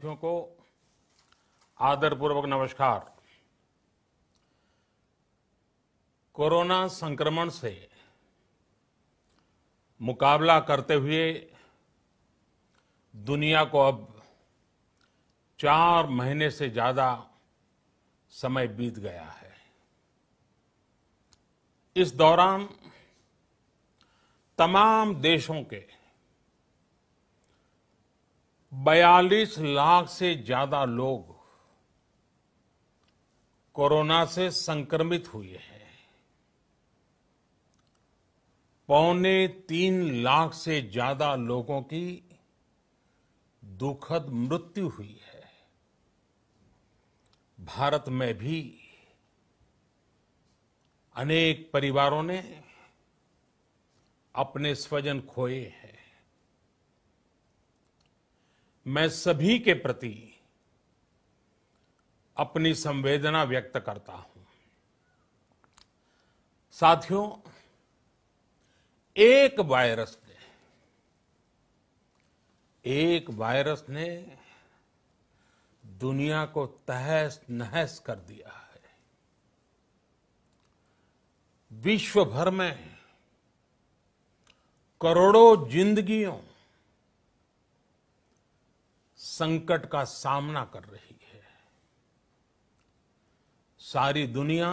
साथियों को आदरपूर्वक नमस्कार। कोरोना संक्रमण से मुकाबला करते हुए दुनिया को अब 4 महीने से ज्यादा समय बीत गया है। इस दौरान तमाम देशों के 42 लाख से ज्यादा लोग कोरोना से संक्रमित हुए हैं। 2.25 लाख से ज्यादा लोगों की दुखद मृत्यु हुई है। भारत में भी अनेक परिवारों ने अपने स्वजन खोए हैं। मैं सभी के प्रति अपनी संवेदना व्यक्त करता हूं। साथियों, एक वायरस ने दुनिया को तहस नहस कर दिया है। विश्व भर में करोड़ों जिंदगियों संकट का सामना कर रही है। सारी दुनिया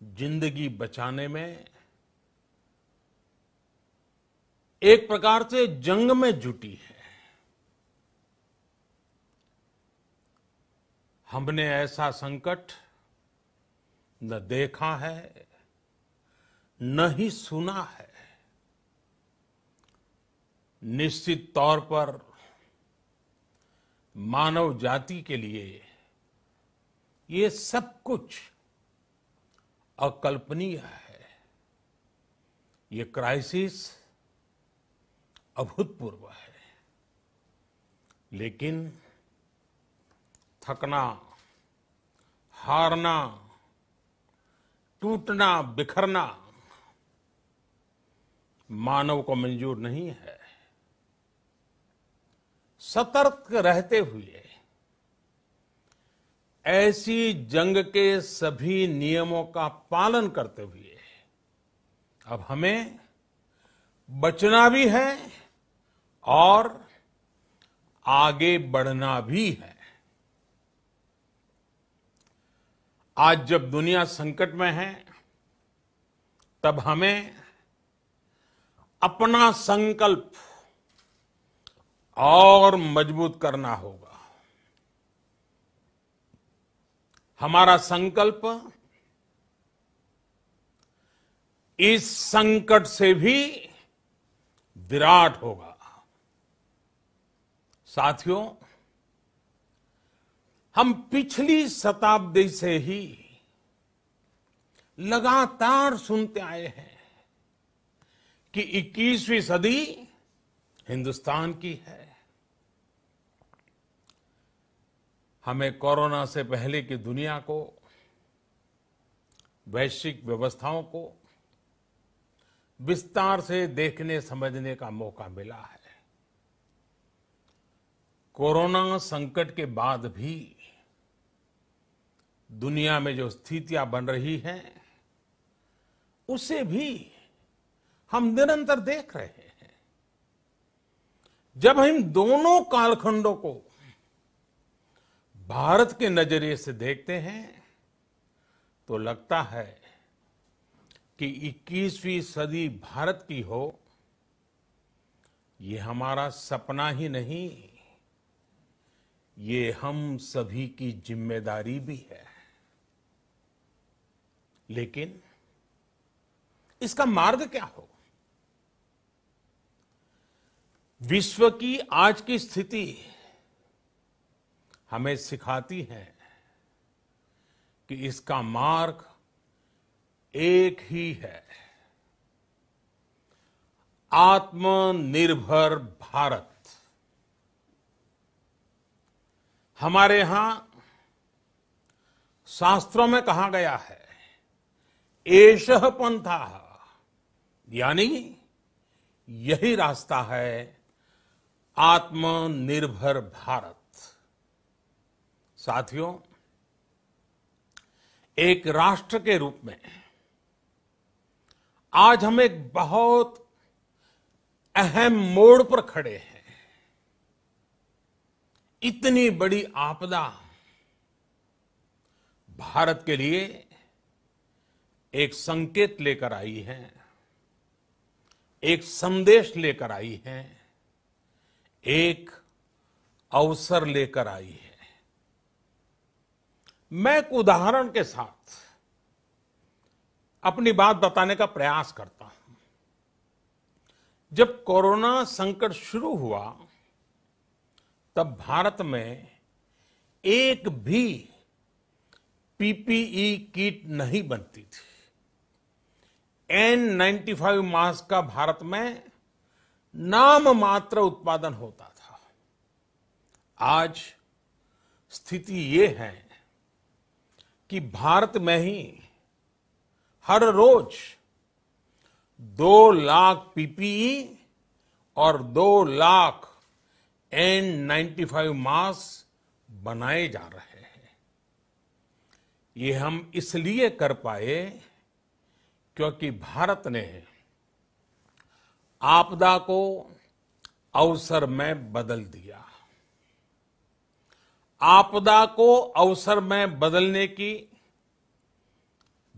जिंदगी बचाने में एक प्रकार से जंग में जुटी है। हमने ऐसा संकट न देखा है, न ही सुना है। निश्चित तौर पर मानव जाति के लिए ये सब कुछ अकल्पनीय है। ये क्राइसिस अभूतपूर्व है। लेकिन थकना, हारना, टूटना, बिखरना मानव को मंजूर नहीं है। सतर्क रहते हुए ऐसी जंग के सभी नियमों का पालन करते हुए अब हमें बचना भी है और आगे बढ़ना भी है। आज जब दुनिया संकट में है, तब हमें अपना संकल्प और मजबूत करना होगा। हमारा संकल्प इस संकट से भी विराट होगा। साथियों, हम पिछली शताब्दी से ही लगातार सुनते आए हैं कि 21वीं सदी हिंदुस्तान की है। हमें कोरोना से पहले की दुनिया को, वैश्विक व्यवस्थाओं को विस्तार से देखने समझने का मौका मिला है। कोरोना संकट के बाद भी दुनिया में जो स्थितियां बन रही हैं, उसे भी हम निरंतर देख रहे हैं। जब हम दोनों कालखंडों को भारत के नजरिए से देखते हैं, तो लगता है कि 21वीं सदी भारत की हो, ये हमारा सपना ही नहीं, ये हम सभी की जिम्मेदारी भी है। लेकिन इसका मार्ग क्या हो? विश्व की आज की स्थिति हमें सिखाती है कि इसका मार्ग एक ही है, आत्मनिर्भर भारत। हमारे यहां शास्त्रों में कहा गया है, एषः पंथः, यानी यही रास्ता है आत्मनिर्भर भारत। साथियों, एक राष्ट्र के रूप में आज हम एक बहुत अहम मोड़ पर खड़े हैं। इतनी बड़ी आपदा भारत के लिए एक संकेत लेकर आई है, एक संदेश लेकर आई है, एक अवसर लेकर आई है। मैं एक उदाहरण के साथ अपनी बात बताने का प्रयास करता हूं। जब कोरोना संकट शुरू हुआ तब भारत में एक भी पीपीई किट नहीं बनती थी। N95 मास्क का भारत में नाम मात्र उत्पादन होता था। आज स्थिति ये है कि भारत में ही हर रोज 2 लाख पीपीई और 2 लाख N95 मास्क बनाए जा रहे हैं। ये हम इसलिए कर पाए क्योंकि भारत ने आपदा को अवसर में बदल दिया। आपदा को अवसर में बदलने की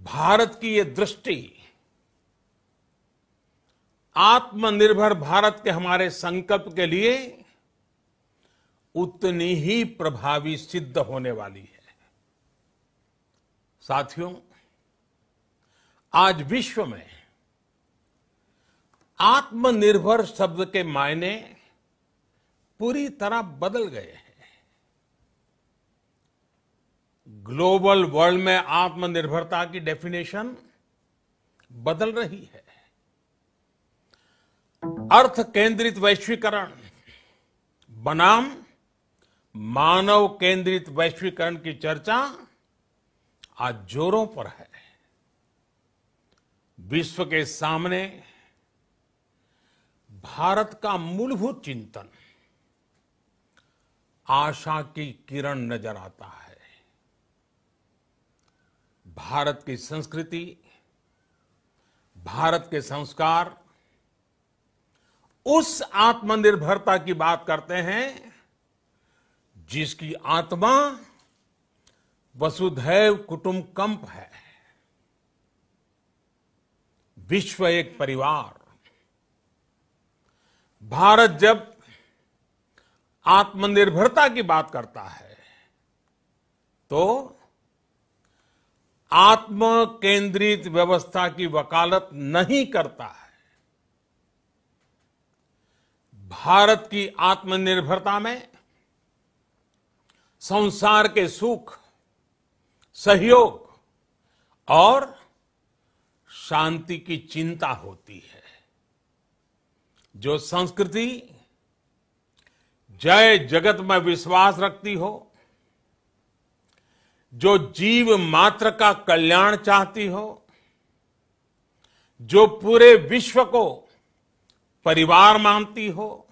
भारत की ये दृष्टि आत्मनिर्भर भारत के हमारे संकल्प के लिए उतनी ही प्रभावी सिद्ध होने वाली है। साथियों, आज विश्व में आत्मनिर्भर शब्द के मायने पूरी तरह बदल गए हैं। ग्लोबल वर्ल्ड में आत्मनिर्भरता की डेफिनेशन बदल रही है। अर्थ केंद्रित वैश्वीकरण बनाम मानव केंद्रित वैश्वीकरण की चर्चा आज जोरों पर है। विश्व के सामने भारत का मूलभूत चिंतन आशा की किरण नजर आता है। भारत की संस्कृति, भारत के संस्कार उस आत्मनिर्भरता की बात करते हैं जिसकी आत्मा वसुधैव कुटुंबकम है। विश्व एक परिवार। भारत जब आत्मनिर्भरता की बात करता है तो आत्म केंद्रित व्यवस्था की वकालत नहीं करता है। भारत की आत्मनिर्भरता में संसार के सुख, सहयोग और शांति की चिंता होती है। जो संस्कृति जय जगत में विश्वास रखती हो, जो जीव मात्र का कल्याण चाहती हो, जो पूरे विश्व को परिवार मानती हो,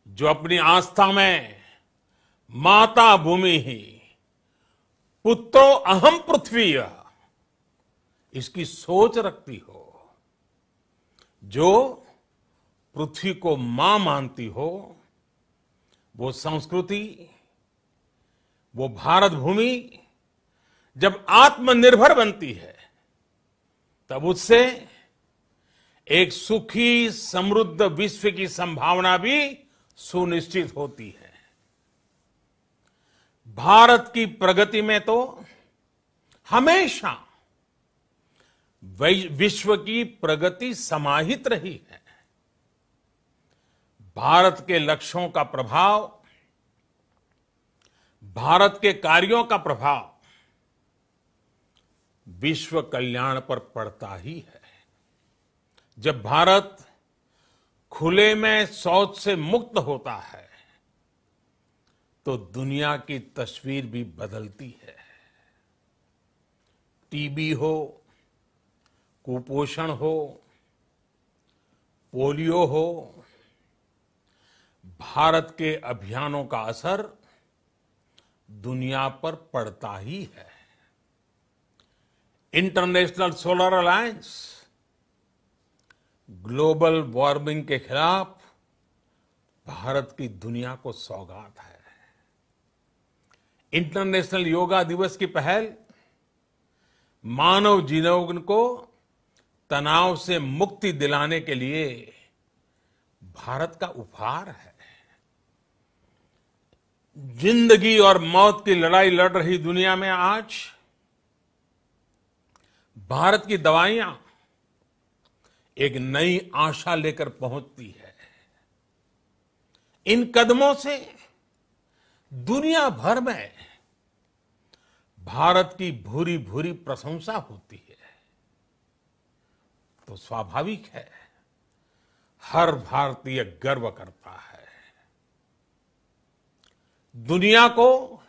जो अपनी आस्था में माता भूमि ही पुत्रो अहम पृथ्वी इसकी सोच रखती हो, जो पृथ्वी को मां मानती हो, वो संस्कृति, वो भारत भूमि जब आत्मनिर्भर बनती है तब उससे एक सुखी समृद्ध विश्व की संभावना भी सुनिश्चित होती है। भारत की प्रगति में तो हमेशा विश्व की प्रगति समाहित रही है। भारत के लक्ष्यों का प्रभाव, भारत के कार्यों का प्रभाव विश्व कल्याण पर पड़ता ही है। जब भारत खुले में शौच से मुक्त होता है तो दुनिया की तस्वीर भी बदलती है। टीबी हो, कुपोषण हो, पोलियो हो, भारत के अभियानों का असर दुनिया पर पड़ता ही है। International solar alliance global warming के खिलाफ भारत की दुनिया को सौगात है। इंटरनेशनल योगा दिवस की पहल मानव जीवन को तनाव से मुक्ति दिलाने के लिए भारत का उपहार है। जिंदगी और मौत की लड़ाई लड़ रही दुनिया में आज भारत की दवाइयां एक नई आशा लेकर पहुंचती है। इन कदमों से दुनिया भर में भारत की भूरी भूरी प्रशंसा होती है। तो स्वाभाविक है, हर भारतीय गर्व करता है। दुनिया को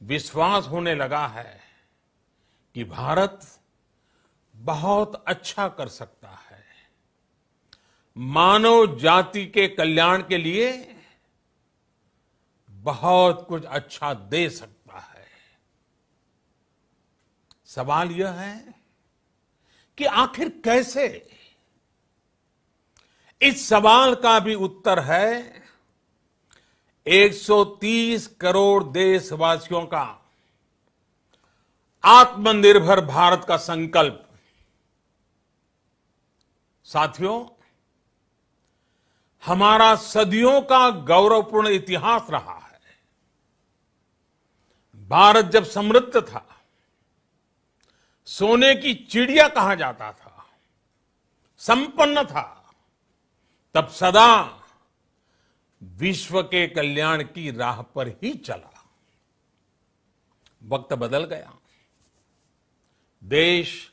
विश्वास होने लगा है कि भारत बहुत अच्छा कर सकता है, मानव जाति के कल्याण के लिए बहुत कुछ अच्छा दे सकता है। सवाल यह है कि आखिर कैसे? इस सवाल का भी उत्तर है 130 करोड़ देशवासियों का आत्मनिर्भर भारत का संकल्प। साथियों, हमारा सदियों का गौरवपूर्ण इतिहास रहा है। भारत जब समृद्ध था, सोने की चिड़िया कहा जाता था, संपन्न था, तब सदा विश्व के कल्याण की राह पर ही चला। वक्त बदल गया, देश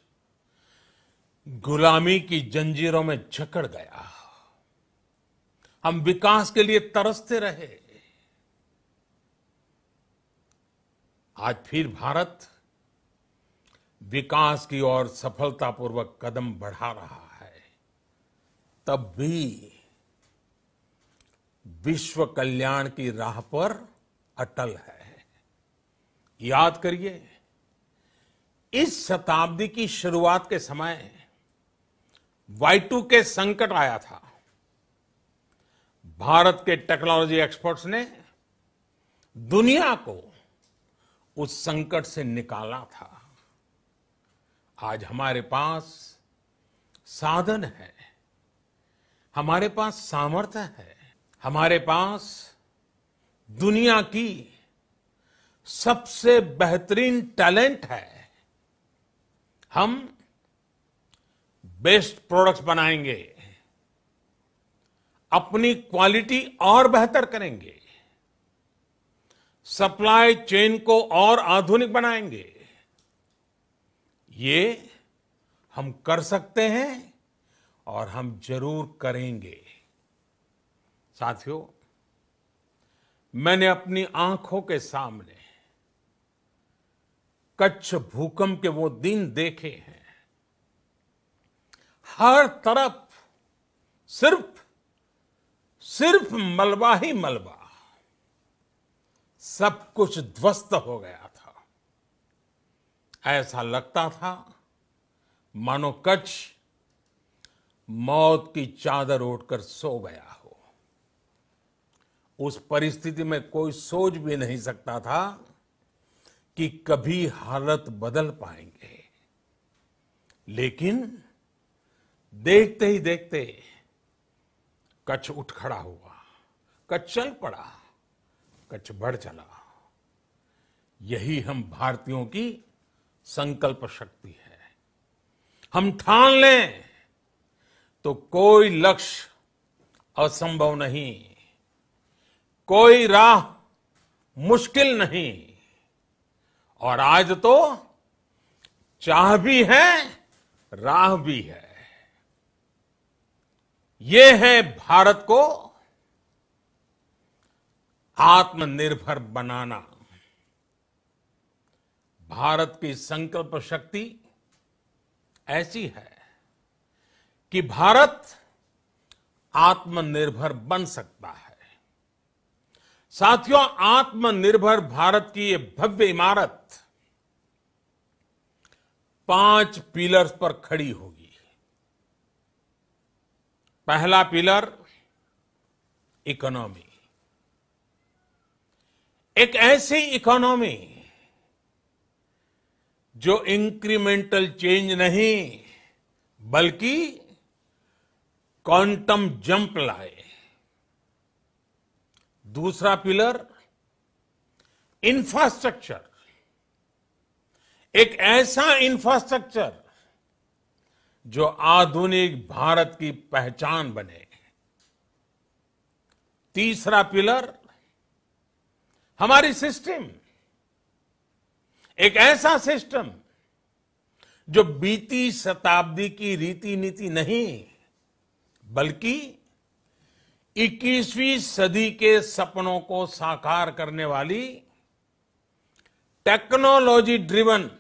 गुलामी की जंजीरों में जकड़ गया। हम विकास के लिए तरसते रहे। आज फिर भारत विकास की ओर सफलतापूर्वक कदम बढ़ा रहा है। तब भी विश्व कल्याण की राह पर अटल है। याद करिए, इस शताब्दी की शुरुआत के समय Y2K संकट आया था। भारत के टेक्नोलॉजी एक्सपर्ट्स ने दुनिया को उस संकट से निकाला था। आज हमारे पास साधन है, हमारे पास सामर्थ्य है, हमारे पास दुनिया की सबसे बेहतरीन टैलेंट है। हम बेस्ट प्रोडक्ट्स बनाएंगे, अपनी क्वालिटी और बेहतर करेंगे, सप्लाई चेन को और आधुनिक बनाएंगे। ये हम कर सकते हैं और हम जरूर करेंगे। साथियों, मैंने अपनी आंखों के सामने कच्छ भूकंप के वो दिन देखे हैं। हर तरफ सिर्फ मलबा ही मलबा, सब कुछ ध्वस्त हो गया था। ऐसा लगता था मानो कच्छ मौत की चादर ओढ़कर सो गया हो। उस परिस्थिति में कोई सोच भी नहीं सकता था कि कभी हालत बदल पाएंगे। लेकिन देखते ही देखते कच्छ उठ खड़ा हुआ, कच्छ चल पड़ा, कच्छ बढ़ चला। यही हम भारतीयों की संकल्प शक्ति है। हम ठान लें तो कोई लक्ष्य असंभव नहीं, कोई राह मुश्किल नहीं। और आज तो चाह भी है, राह भी है। ये है भारत को आत्मनिर्भर बनाना। भारत की संकल्प शक्ति ऐसी है कि भारत आत्मनिर्भर बन सकता है। साथियों, आत्मनिर्भर भारत की ये भव्य इमारत 5 पिलर्स पर खड़ी होगी। पहला पिलर इकोनॉमी। एक ऐसी इकोनॉमी जो इंक्रीमेंटल चेंज नहीं बल्कि क्वांटम जंप लाए। दूसरा पिलर इंफ्रास्ट्रक्चर। एक ऐसा इंफ्रास्ट्रक्चर जो आधुनिक भारत की पहचान बने। तीसरा पिलर हमारी सिस्टम। एक ऐसा सिस्टम जो बीती शताब्दी की रीति नीति नहीं बल्कि 21वीं सदी के सपनों को साकार करने वाली टेक्नोलॉजी ड्रिवन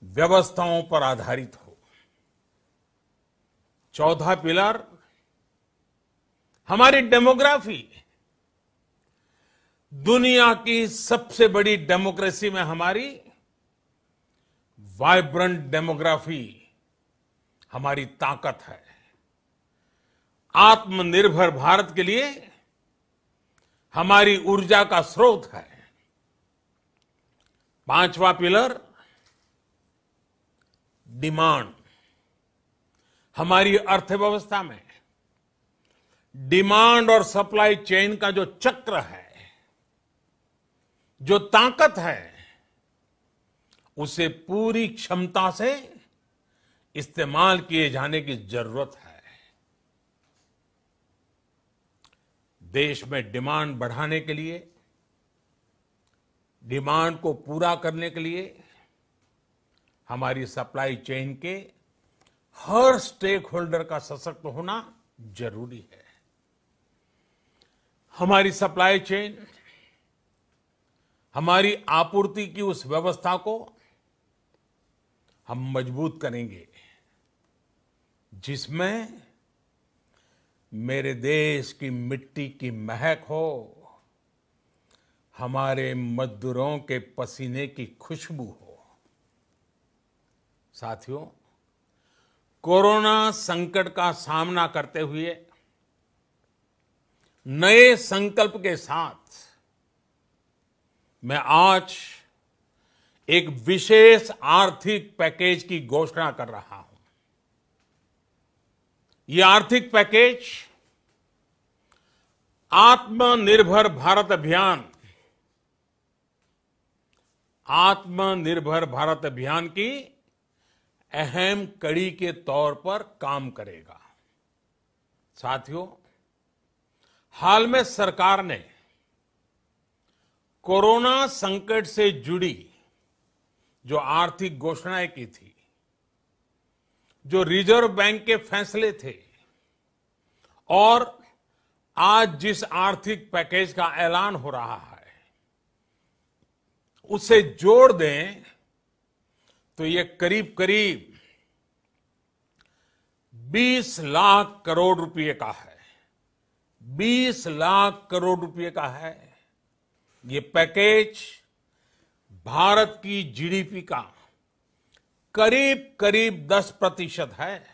व्यवस्थाओं पर आधारित हो। चौथा पिलर हमारी डेमोग्राफी। दुनिया की सबसे बड़ी डेमोक्रेसी में हमारी वाइब्रेंट डेमोग्राफी हमारी ताकत है। आत्मनिर्भर भारत के लिए हमारी ऊर्जा का स्रोत है। पांचवा पिलर डिमांड। हमारी अर्थव्यवस्था में डिमांड और सप्लाई चेन का जो चक्र है, जो ताकत है, उसे पूरी क्षमता से इस्तेमाल किए जाने की जरूरत है। देश में डिमांड बढ़ाने के लिए, डिमांड को पूरा करने के लिए हमारी सप्लाई चेन के हर स्टेक होल्डर का सशक्त होना जरूरी है। हमारी सप्लाई चेन, हमारी आपूर्ति की उस व्यवस्था को हम मजबूत करेंगे जिसमें मेरे देश की मिट्टी की महक हो, हमारे मजदूरों के पसीने की खुशबू हो। साथियों, कोरोना संकट का सामना करते हुए नए संकल्प के साथ मैं आज एक विशेष आर्थिक पैकेज की घोषणा कर रहा हूं। यह आर्थिक पैकेज आत्मनिर्भर भारत अभियान, आत्मनिर्भर भारत अभियान की अहम कड़ी के तौर पर काम करेगा। साथियों, हाल में सरकार ने कोरोना संकट से जुड़ी जो आर्थिक घोषणाएं की थी, जो रिजर्व बैंक के फैसले थे और आज जिस आर्थिक पैकेज का ऐलान हो रहा है, उसे जोड़ दें तो ये करीब करीब 20 लाख करोड़ रुपए का है। 20 लाख करोड़ रुपए का है। ये पैकेज भारत की जीडीपी का करीब करीब 10% है।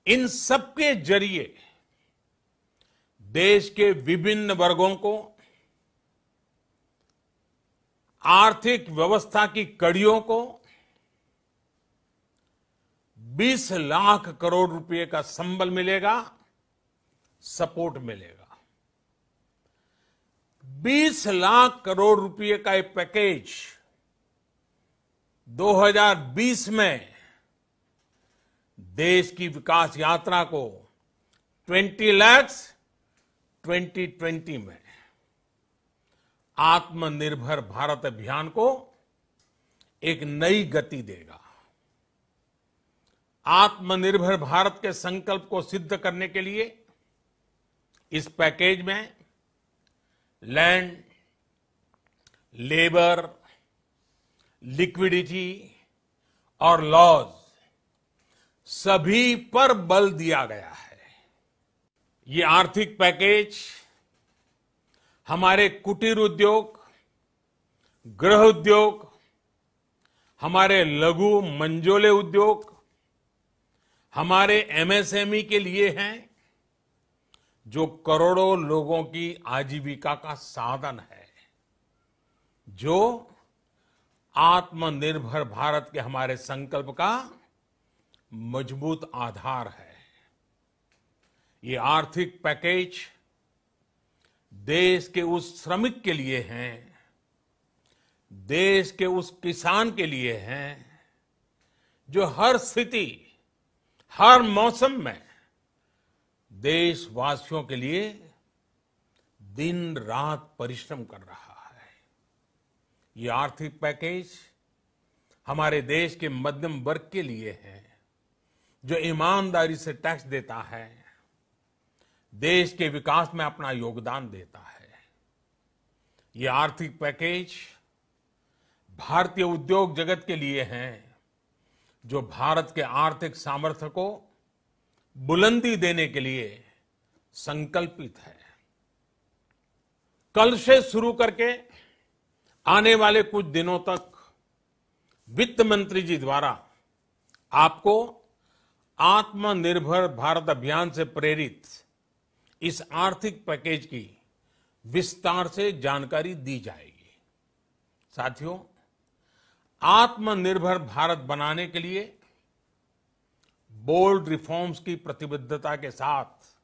इन सबके जरिए देश के विभिन्न वर्गों को आर्थिक व्यवस्था की कड़ियों को 20 लाख करोड़ रुपए का संबल मिलेगा, सपोर्ट मिलेगा। 20 लाख करोड़ रुपए का एक पैकेज 2020 में देश की विकास यात्रा को 20 लाख 2020 में आत्मनिर्भर भारत अभियान को एक नई गति देगा। आत्मनिर्भर भारत के संकल्प को सिद्ध करने के लिए इस पैकेज में लैंड, लेबर, लिक्विडिटी और लॉज सभी पर बल दिया गया है। ये आर्थिक पैकेज हमारे कुटीर उद्योग, गृह उद्योग, हमारे लघु मंझोले उद्योग, हमारे एमएसएमई के लिए हैं, जो करोड़ों लोगों की आजीविका का साधन है, जो आत्मनिर्भर भारत के हमारे संकल्प का मजबूत आधार है। ये आर्थिक पैकेज देश के उस श्रमिक के लिए हैं, देश के उस किसान के लिए हैं, जो हर स्थिति, हर मौसम में देशवासियों के लिए दिन रात परिश्रम कर रहा है। ये आर्थिक पैकेज हमारे देश के मध्यम वर्ग के लिए है, जो ईमानदारी से टैक्स देता है, देश के विकास में अपना योगदान देता है। ये आर्थिक पैकेज भारतीय उद्योग जगत के लिए है, जो भारत के आर्थिक सामर्थ्य को बुलंदी देने के लिए संकल्पित है। कल से शुरू करके आने वाले कुछ दिनों तक वित्त मंत्री जी द्वारा आपको आत्मनिर्भर भारत अभियान से प्रेरित इस आर्थिक पैकेज की विस्तार से जानकारी दी जाएगी। साथियों, आत्मनिर्भर भारत बनाने के लिए बोल्ड रिफॉर्म्स की प्रतिबद्धता के साथ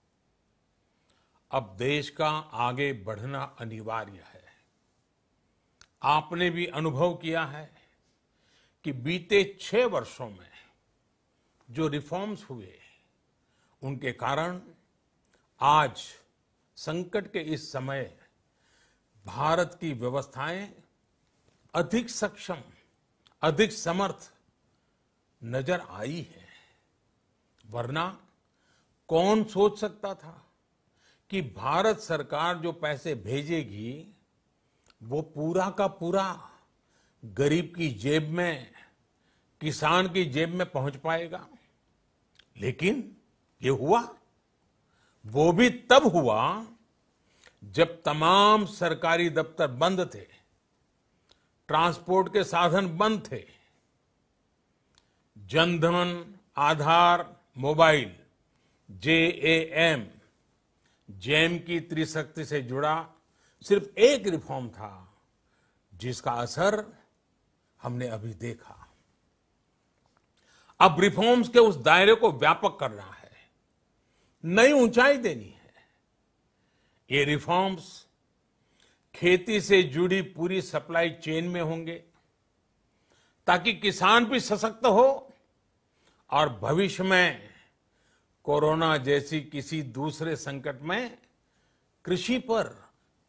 अब देश का आगे बढ़ना अनिवार्य है। आपने भी अनुभव किया है कि बीते 6 वर्षों में जो रिफॉर्म्स हुए, उनके कारण आज संकट के इस समय भारत की व्यवस्थाएं अधिक सक्षम, अधिक समर्थ नजर आई है। वरना कौन सोच सकता था कि भारत सरकार जो पैसे भेजेगी वो पूरा का पूरा गरीब की जेब में, किसान की जेब में पहुंच पाएगा। लेकिन ये हुआ, वो भी तब हुआ जब तमाम सरकारी दफ्तर बंद थे, ट्रांसपोर्ट के साधन बंद थे। जनधन, आधार, मोबाइल, जेएएम, जैम की त्रिशक्ति से जुड़ा सिर्फ एक रिफॉर्म था, जिसका असर हमने अभी देखा। अब रिफॉर्म्स के उस दायरे को व्यापक करना है, नई ऊंचाई देनी है। ये रिफॉर्म्स खेती से जुड़ी पूरी सप्लाई चेन में होंगे, ताकि किसान भी सशक्त हो और भविष्य में कोरोना जैसी किसी दूसरे संकट में कृषि पर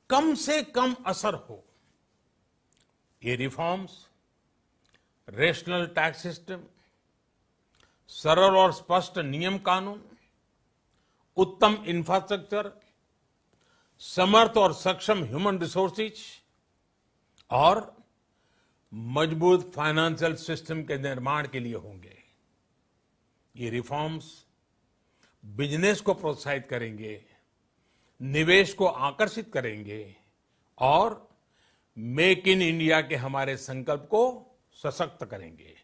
कम से कम असर हो। ये रिफॉर्म्स रेशनल टैक्स सिस्टम, सरल और स्पष्ट नियम कानून, उत्तम इंफ्रास्ट्रक्चर, समर्थ और सक्षम ह्यूमन रिसोर्सेज और मजबूत फाइनेंशियल सिस्टम के निर्माण के लिए होंगे। ये रिफॉर्म्स बिजनेस को प्रोत्साहित करेंगे, निवेश को आकर्षित करेंगे और मेक इन इंडिया के हमारे संकल्प को सशक्त करेंगे।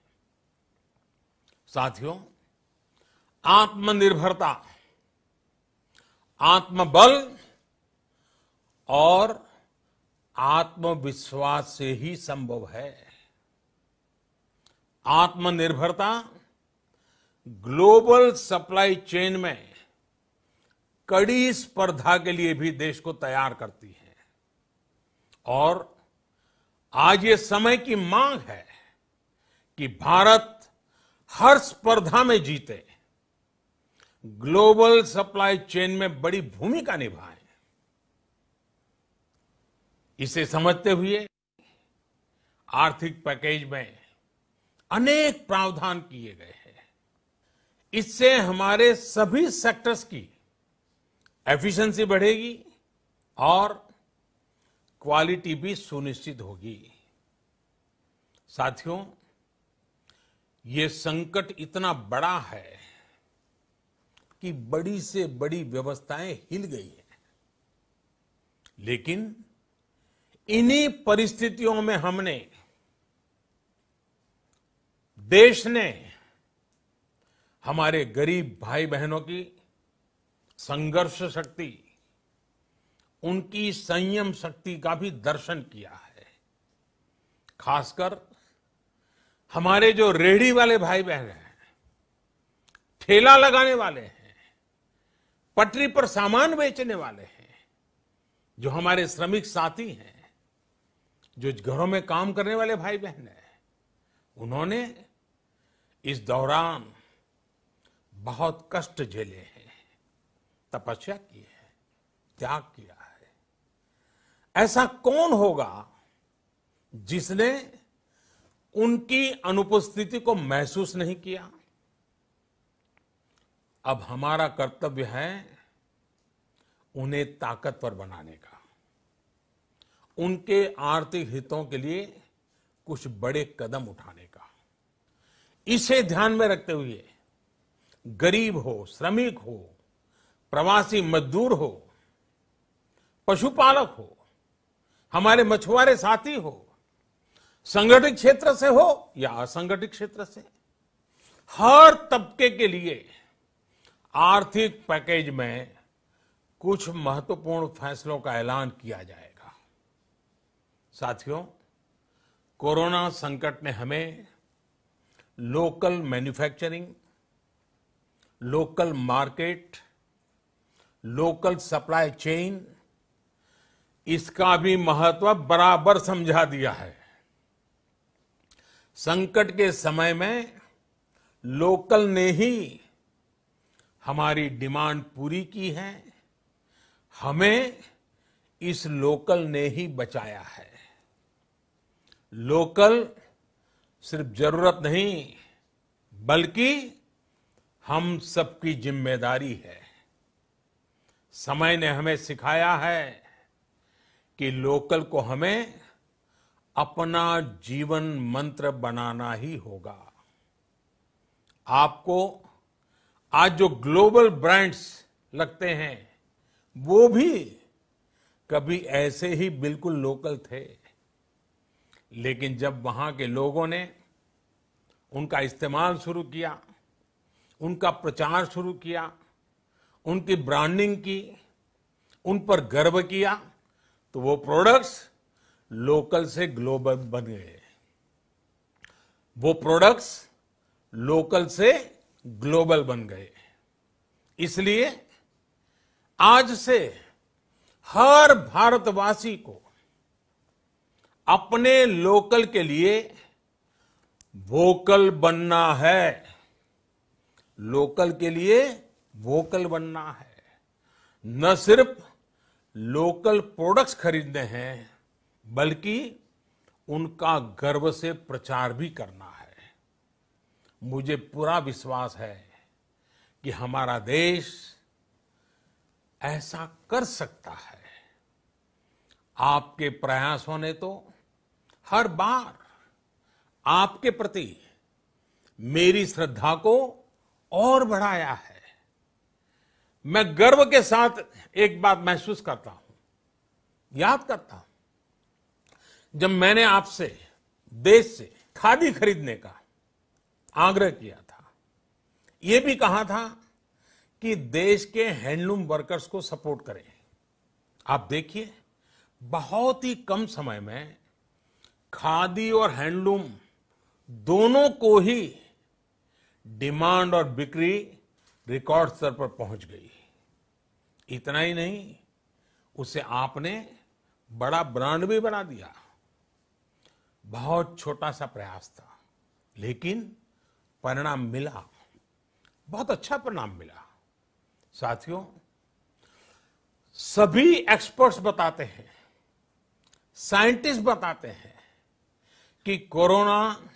साथियों, आत्मनिर्भरता, आत्मबल और आत्मविश्वास से ही संभव है। आत्मनिर्भरता ग्लोबल सप्लाई चेन में कड़ी स्पर्धा के लिए भी देश को तैयार करती है और आज ये समय की मांग है कि भारत हर स्पर्धा में जीते, ग्लोबल सप्लाई चेन में बड़ी भूमिका निभाए। इसे समझते हुए आर्थिक पैकेज में अनेक प्रावधान किए गए हैं। इससे हमारे सभी सेक्टर्स की एफिशिएंसी बढ़ेगी और क्वालिटी भी सुनिश्चित होगी। साथियों, ये संकट इतना बड़ा है कि बड़ी से बड़ी व्यवस्थाएं हिल गई हैं। लेकिन इन्हीं परिस्थितियों में देश ने हमारे गरीब भाई बहनों की संघर्ष शक्ति, उनकी संयम शक्ति का भी दर्शन किया है। खासकर हमारे जो रेहड़ी वाले भाई बहन हैं, ठेला लगाने वाले हैं, पटरी पर सामान बेचने वाले हैं, जो हमारे श्रमिक साथी हैं, जो घरों में काम करने वाले भाई बहन हैं, उन्होंने इस दौरान बहुत कष्ट झेले हैं, तपस्या की है, त्याग किया है। ऐसा कौन होगा जिसने उनकी अनुपस्थिति को महसूस नहीं किया? अब हमारा कर्तव्य है उन्हें ताकतवर बनाने का, उनके आर्थिक हितों के लिए कुछ बड़े कदम उठाने का। इसे ध्यान में रखते हुए गरीब हो, श्रमिक हो, प्रवासी मजदूर हो, पशुपालक हो, हमारे मछुआरे साथी हो, संगठित क्षेत्र से हो या असंगठित क्षेत्र से, हर तबके के लिए आर्थिक पैकेज में कुछ महत्वपूर्ण फैसलों का ऐलान किया जाएगा। साथियों, कोरोना संकट ने हमें local manufacturing, local market, local supply chain, इसका भी महत्व बराबर समझा दिया है। संकट के समय में लोकल ने ही हमारी डिमांड पूरी की है, हमें इस लोकल ने ही बचाया है। लोकल सिर्फ जरूरत नहीं, बल्कि हम सबकी जिम्मेदारी है। समय ने हमें सिखाया है कि लोकल को हमें अपना जीवन मंत्र बनाना ही होगा। आपको आज जो ग्लोबल ब्रांड्स लगते हैं, वो भी कभी ऐसे ही बिल्कुल लोकल थे, लेकिन जब वहां के लोगों ने उनका इस्तेमाल शुरू किया, उनका प्रचार शुरू किया, उनकी ब्रांडिंग की, उन पर गर्व किया, तो वो प्रोडक्ट्स लोकल से ग्लोबल बन गए। वो प्रोडक्ट्स लोकल से ग्लोबल बन गए। इसलिए आज से हर भारतवासी को अपने लोकल के लिए वोकल बनना है। लोकल के लिए वोकल बनना है। न सिर्फ लोकल प्रोडक्ट्स खरीदने हैं, बल्कि उनका गर्व से प्रचार भी करना है। मुझे पूरा विश्वास है कि हमारा देश ऐसा कर सकता है। आपके प्रयासों ने तो हर बार आपके प्रति मेरी श्रद्धा को और बढ़ाया है। मैं गर्व के साथ एक बात महसूस करता हूं, याद करता हूं, जब मैंने आपसे देश से खादी खरीदने का आग्रह किया था, यह भी कहा था कि देश के हैंडलूम वर्कर्स को सपोर्ट करें। आप देखिए, बहुत ही कम समय में खादी और हैंडलूम दोनों को ही डिमांड और बिक्री रिकॉर्ड स्तर पर पहुंच गई। इतना ही नहीं, उसे आपने बड़ा ब्रांड भी बना दिया। बहुत छोटा सा प्रयास था, लेकिन परिणाम मिला, बहुत अच्छा परिणाम मिला। साथियों, सभी एक्सपर्ट्स बताते हैं, साइंटिस्ट बताते हैं कि कोरोना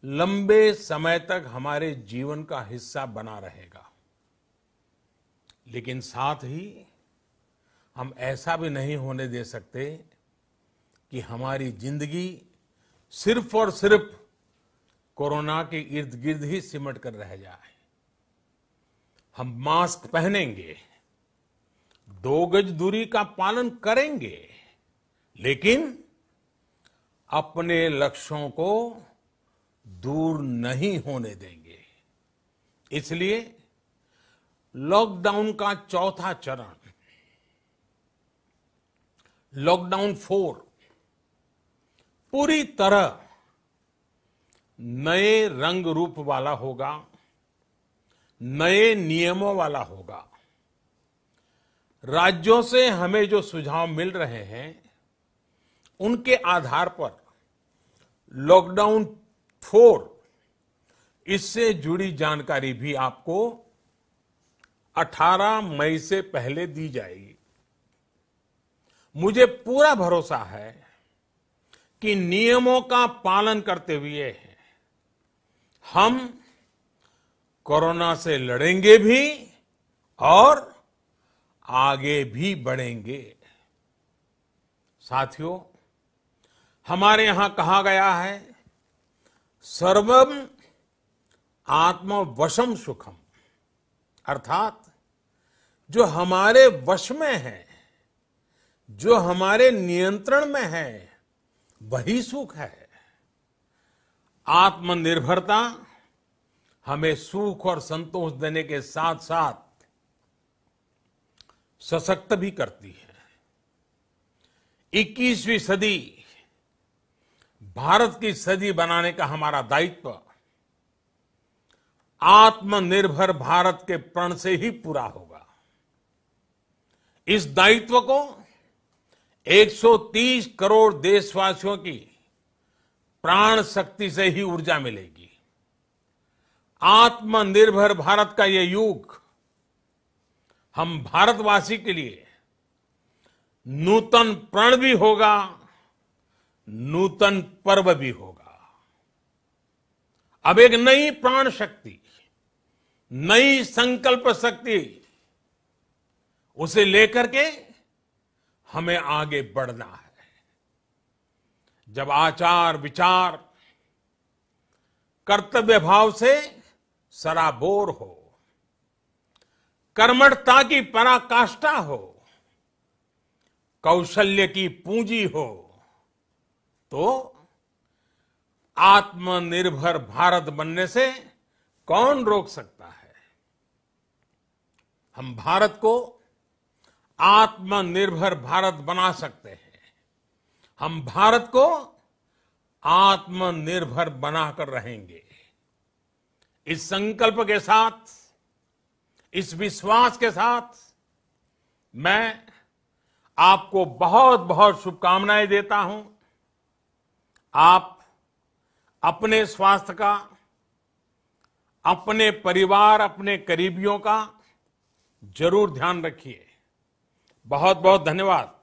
लंबे समय तक हमारे जीवन का हिस्सा बना रहेगा। लेकिन साथ ही हम ऐसा भी नहीं होने दे सकते कि हमारी जिंदगी सिर्फ और सिर्फ कोरोना के इर्द गिर्द ही सिमट कर रह जाए। हम मास्क पहनेंगे, 2 गज दूरी का पालन करेंगे, लेकिन अपने लक्ष्यों को दूर नहीं होने देंगे। इसलिए लॉकडाउन का चौथा चरण, लॉकडाउन 4, पूरी तरह नए रंग रूप वाला होगा, नए नियमों वाला होगा। राज्यों से हमें जो सुझाव मिल रहे हैं, उनके आधार पर लॉकडाउन 4, इससे जुड़ी जानकारी भी आपको 18 मई से पहले दी जाएगी। मुझे पूरा भरोसा है कि नियमों का पालन करते हुए हम कोरोना से लड़ेंगे भी और आगे भी बढ़ेंगे। साथियों, हमारे यहां कहा गया है, सर्वम आत्मवशम सुखम, अर्थात जो हमारे वश में है, जो हमारे नियंत्रण में है, वही सुख है। आत्मनिर्भरता हमें सुख और संतोष देने के साथ साथ सशक्त भी करती है। 21वीं सदी भारत की सदी बनाने का हमारा दायित्व आत्मनिर्भर भारत के प्रण से ही पूरा होगा। इस दायित्व को 130 करोड़ देशवासियों की प्राण शक्ति से ही ऊर्जा मिलेगी। आत्मनिर्भर भारत का ये युग हम भारतवासी के लिए नूतन प्रण भी होगा, नूतन पर्व भी होगा। अब एक नई प्राण शक्ति, नई संकल्प शक्ति, उसे लेकर के हमें आगे बढ़ना है। जब आचार विचार कर्तव्य भाव से सराबोर हो, कर्मठता की पराकाष्ठा हो, कौशल्य की पूंजी हो, तो आत्मनिर्भर भारत बनने से कौन रोक सकता है। हम भारत को आत्मनिर्भर भारत बना सकते हैं। हम भारत को आत्मनिर्भर बनाकर रहेंगे। इस संकल्प के साथ, इस विश्वास के साथ मैं आपको बहुत बहुत शुभकामनाएं देता हूं। आप अपने स्वास्थ्य का, अपने परिवार, अपने करीबियों का जरूर ध्यान रखिए। बहुत बहुत धन्यवाद।